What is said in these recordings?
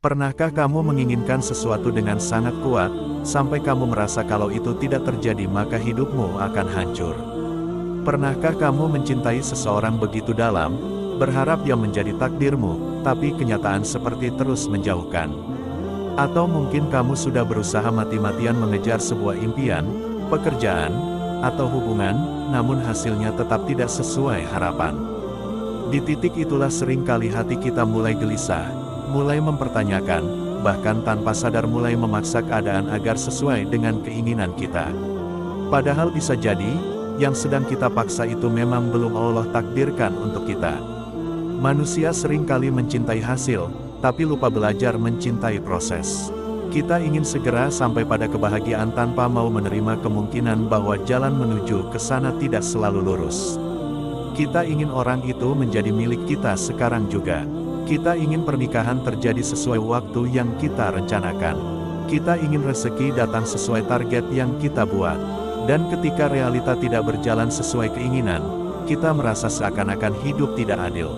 Pernahkah kamu menginginkan sesuatu dengan sangat kuat, sampai kamu merasa kalau itu tidak terjadi maka hidupmu akan hancur? Pernahkah kamu mencintai seseorang begitu dalam, berharap dia menjadi takdirmu, tapi kenyataan seperti terus menjauhkan? Atau mungkin kamu sudah berusaha mati-matian mengejar sebuah impian, pekerjaan, atau hubungan, namun hasilnya tetap tidak sesuai harapan. Di titik itulah seringkali hati kita mulai gelisah, mulai mempertanyakan, bahkan tanpa sadar mulai memaksa keadaan agar sesuai dengan keinginan kita. Padahal bisa jadi, yang sedang kita paksa itu memang belum Allah takdirkan untuk kita. Manusia seringkali mencintai hasil, tapi lupa belajar mencintai proses. Kita ingin segera sampai pada kebahagiaan tanpa mau menerima kemungkinan bahwa jalan menuju ke sana tidak selalu lurus. Kita ingin orang itu menjadi milik kita sekarang juga. Kita ingin pernikahan terjadi sesuai waktu yang kita rencanakan. Kita ingin rezeki datang sesuai target yang kita buat. Dan ketika realita tidak berjalan sesuai keinginan, kita merasa seakan-akan hidup tidak adil.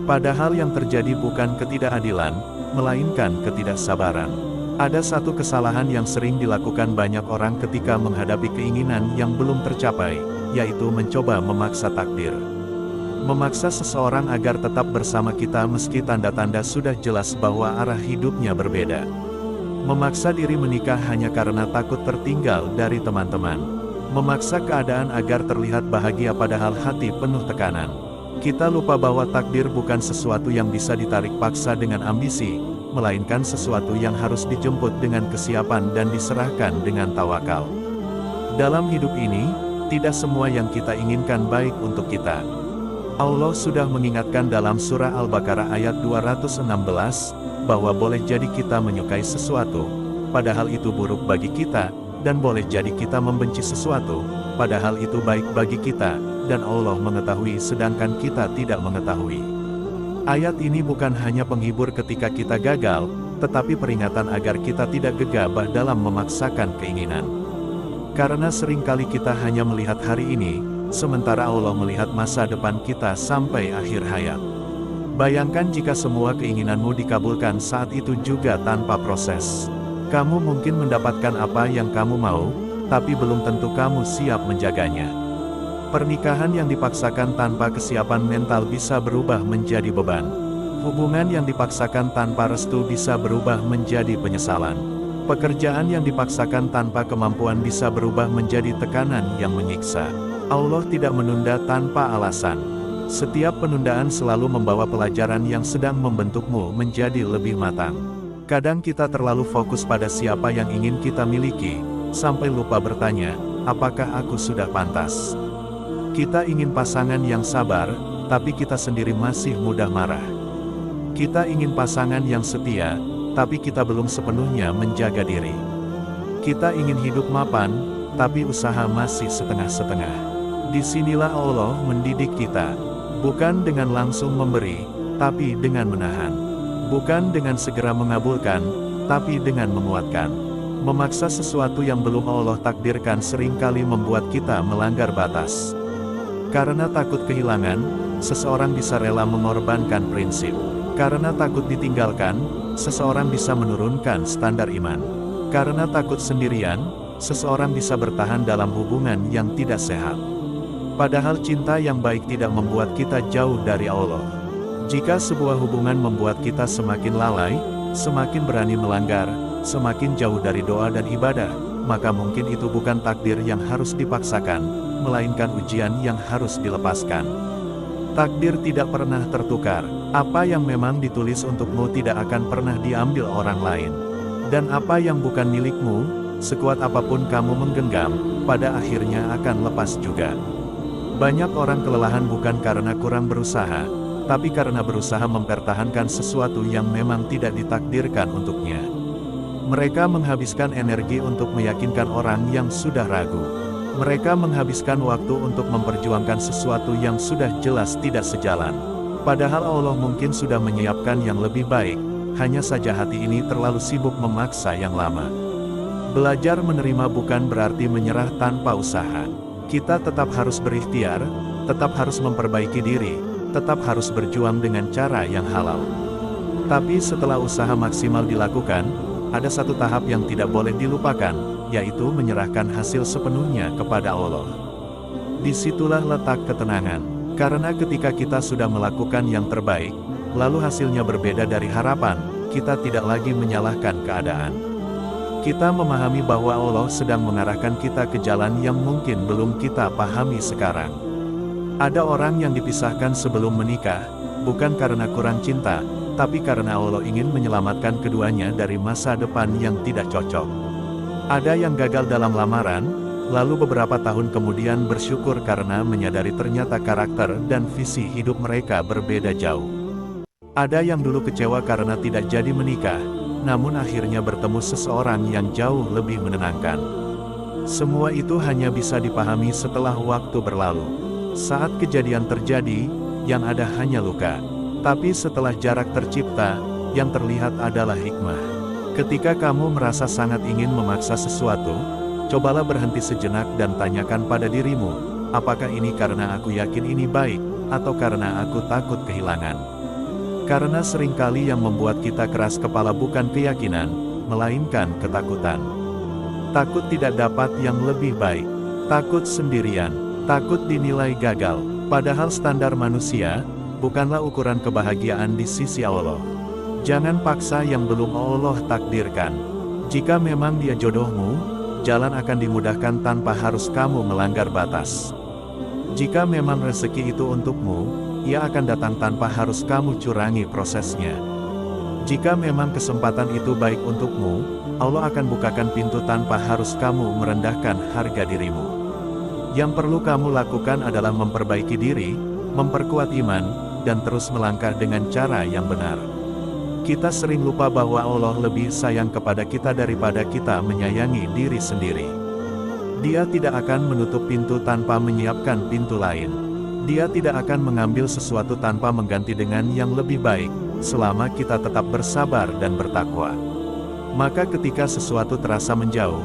Padahal yang terjadi bukan ketidakadilan, melainkan ketidaksabaran. Ada satu kesalahan yang sering dilakukan banyak orang ketika menghadapi keinginan yang belum tercapai, yaitu mencoba memaksa takdir. Memaksa seseorang agar tetap bersama kita meski tanda-tanda sudah jelas bahwa arah hidupnya berbeda. Memaksa diri menikah hanya karena takut tertinggal dari teman-teman. Memaksa keadaan agar terlihat bahagia padahal hati penuh tekanan. Kita lupa bahwa takdir bukan sesuatu yang bisa ditarik paksa dengan ambisi, melainkan sesuatu yang harus dijemput dengan kesiapan dan diserahkan dengan tawakal. Dalam hidup ini, tidak semua yang kita inginkan baik untuk kita. Allah sudah mengingatkan dalam surah Al-Baqarah ayat 216, bahwa boleh jadi kita menyukai sesuatu, padahal itu buruk bagi kita, dan boleh jadi kita membenci sesuatu, padahal itu baik bagi kita, dan Allah mengetahui sedangkan kita tidak mengetahui. Ayat ini bukan hanya penghibur ketika kita gagal, tetapi peringatan agar kita tidak gegabah dalam memaksakan keinginan. Karena seringkali kita hanya melihat hari ini, sementara Allah melihat masa depan kita sampai akhir hayat. Bayangkan jika semua keinginanmu dikabulkan saat itu juga tanpa proses. Kamu mungkin mendapatkan apa yang kamu mau, tapi belum tentu kamu siap menjaganya. Pernikahan yang dipaksakan tanpa kesiapan mental bisa berubah menjadi beban. Hubungan yang dipaksakan tanpa restu bisa berubah menjadi penyesalan. Pekerjaan yang dipaksakan tanpa kemampuan bisa berubah menjadi tekanan yang menyiksa. Allah tidak menunda tanpa alasan. Setiap penundaan selalu membawa pelajaran yang sedang membentukmu menjadi lebih matang. Kadang kita terlalu fokus pada siapa yang ingin kita miliki, sampai lupa bertanya, apakah aku sudah pantas? Kita ingin pasangan yang sabar, tapi kita sendiri masih mudah marah. Kita ingin pasangan yang setia, tapi kita belum sepenuhnya menjaga diri. Kita ingin hidup mapan, tapi usaha masih setengah-setengah. Disinilah Allah mendidik kita, bukan dengan langsung memberi, tapi dengan menahan. Bukan dengan segera mengabulkan, tapi dengan menguatkan. Memaksa sesuatu yang belum Allah takdirkan seringkali membuat kita melanggar batas. Karena takut kehilangan, seseorang bisa rela mengorbankan prinsip. Karena takut ditinggalkan, seseorang bisa menurunkan standar iman. Karena takut sendirian, seseorang bisa bertahan dalam hubungan yang tidak sehat. Padahal cinta yang baik tidak membuat kita jauh dari Allah. Jika sebuah hubungan membuat kita semakin lalai, semakin berani melanggar, semakin jauh dari doa dan ibadah, maka mungkin itu bukan takdir yang harus dipaksakan, melainkan ujian yang harus dilepaskan. Takdir tidak pernah tertukar. Apa yang memang ditulis untukmu tidak akan pernah diambil orang lain. Dan apa yang bukan milikmu, sekuat apapun kamu menggenggam, pada akhirnya akan lepas juga. Banyak orang kelelahan bukan karena kurang berusaha, tapi karena berusaha mempertahankan sesuatu yang memang tidak ditakdirkan untuknya. Mereka menghabiskan energi untuk meyakinkan orang yang sudah ragu. Mereka menghabiskan waktu untuk memperjuangkan sesuatu yang sudah jelas tidak sejalan. Padahal Allah mungkin sudah menyiapkan yang lebih baik, hanya saja hati ini terlalu sibuk memaksa yang lama. Belajar menerima bukan berarti menyerah tanpa usaha. Kita tetap harus berikhtiar, tetap harus memperbaiki diri, tetap harus berjuang dengan cara yang halal. Tapi setelah usaha maksimal dilakukan, ada satu tahap yang tidak boleh dilupakan, yaitu menyerahkan hasil sepenuhnya kepada Allah. Disitulah letak ketenangan, karena ketika kita sudah melakukan yang terbaik, lalu hasilnya berbeda dari harapan, kita tidak lagi menyalahkan keadaan. Kita memahami bahwa Allah sedang mengarahkan kita ke jalan yang mungkin belum kita pahami sekarang. Ada orang yang dipisahkan sebelum menikah, bukan karena kurang cinta, tapi karena Allah ingin menyelamatkan keduanya dari masa depan yang tidak cocok. Ada yang gagal dalam lamaran, lalu beberapa tahun kemudian bersyukur karena menyadari ternyata karakter dan visi hidup mereka berbeda jauh. Ada yang dulu kecewa karena tidak jadi menikah, namun akhirnya bertemu seseorang yang jauh lebih menenangkan. Semua itu hanya bisa dipahami setelah waktu berlalu. Saat kejadian terjadi, yang ada hanya luka. Tapi setelah jarak tercipta, yang terlihat adalah hikmah. Ketika kamu merasa sangat ingin memaksa sesuatu, cobalah berhenti sejenak dan tanyakan pada dirimu, apakah ini karena aku yakin ini baik, atau karena aku takut kehilangan? Karena seringkali yang membuat kita keras kepala bukan keyakinan, melainkan ketakutan. Takut tidak dapat yang lebih baik, takut sendirian, takut dinilai gagal, padahal standar manusia bukanlah ukuran kebahagiaan di sisi Allah. Jangan paksa yang belum Allah takdirkan. Jika memang dia jodohmu, jalan akan dimudahkan tanpa harus kamu melanggar batas. Jika memang rezeki itu untukmu, ia akan datang tanpa harus kamu curangi prosesnya. Jika memang kesempatan itu baik untukmu, Allah akan bukakan pintu tanpa harus kamu merendahkan harga dirimu. Yang perlu kamu lakukan adalah memperbaiki diri, memperkuat iman, dan terus melangkah dengan cara yang benar. Kita sering lupa bahwa Allah lebih sayang kepada kita daripada kita menyayangi diri sendiri. Dia tidak akan menutup pintu tanpa menyiapkan pintu lain. Dia tidak akan mengambil sesuatu tanpa mengganti dengan yang lebih baik, selama kita tetap bersabar dan bertakwa. Maka ketika sesuatu terasa menjauh,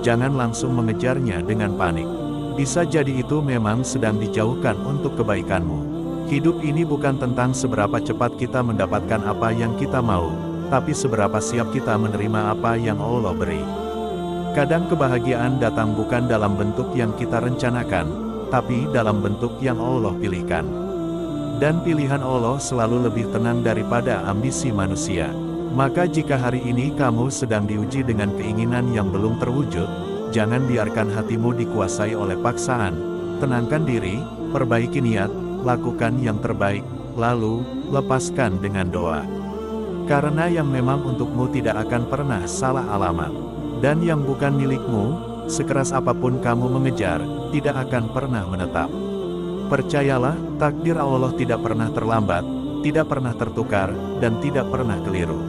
jangan langsung mengejarnya dengan panik. Bisa jadi itu memang sedang dijauhkan untuk kebaikanmu. Hidup ini bukan tentang seberapa cepat kita mendapatkan apa yang kita mau, tapi seberapa siap kita menerima apa yang Allah beri. Kadang kebahagiaan datang bukan dalam bentuk yang kita rencanakan, tapi dalam bentuk yang Allah pilihkan. Dan pilihan Allah selalu lebih tenang daripada ambisi manusia. Maka jika hari ini kamu sedang diuji dengan keinginan yang belum terwujud, jangan biarkan hatimu dikuasai oleh paksaan. Tenangkan diri, perbaiki niat, lakukan yang terbaik, lalu lepaskan dengan doa. Karena yang memang untukmu tidak akan pernah salah alamat. Dan yang bukan milikmu, sekeras apapun kamu mengejar, tidak akan pernah menetap. Percayalah, takdir Allah tidak pernah terlambat, tidak pernah tertukar, dan tidak pernah keliru.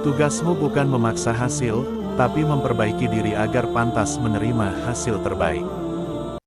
Tugasmu bukan memaksa hasil, tapi memperbaiki diri agar pantas menerima hasil terbaik.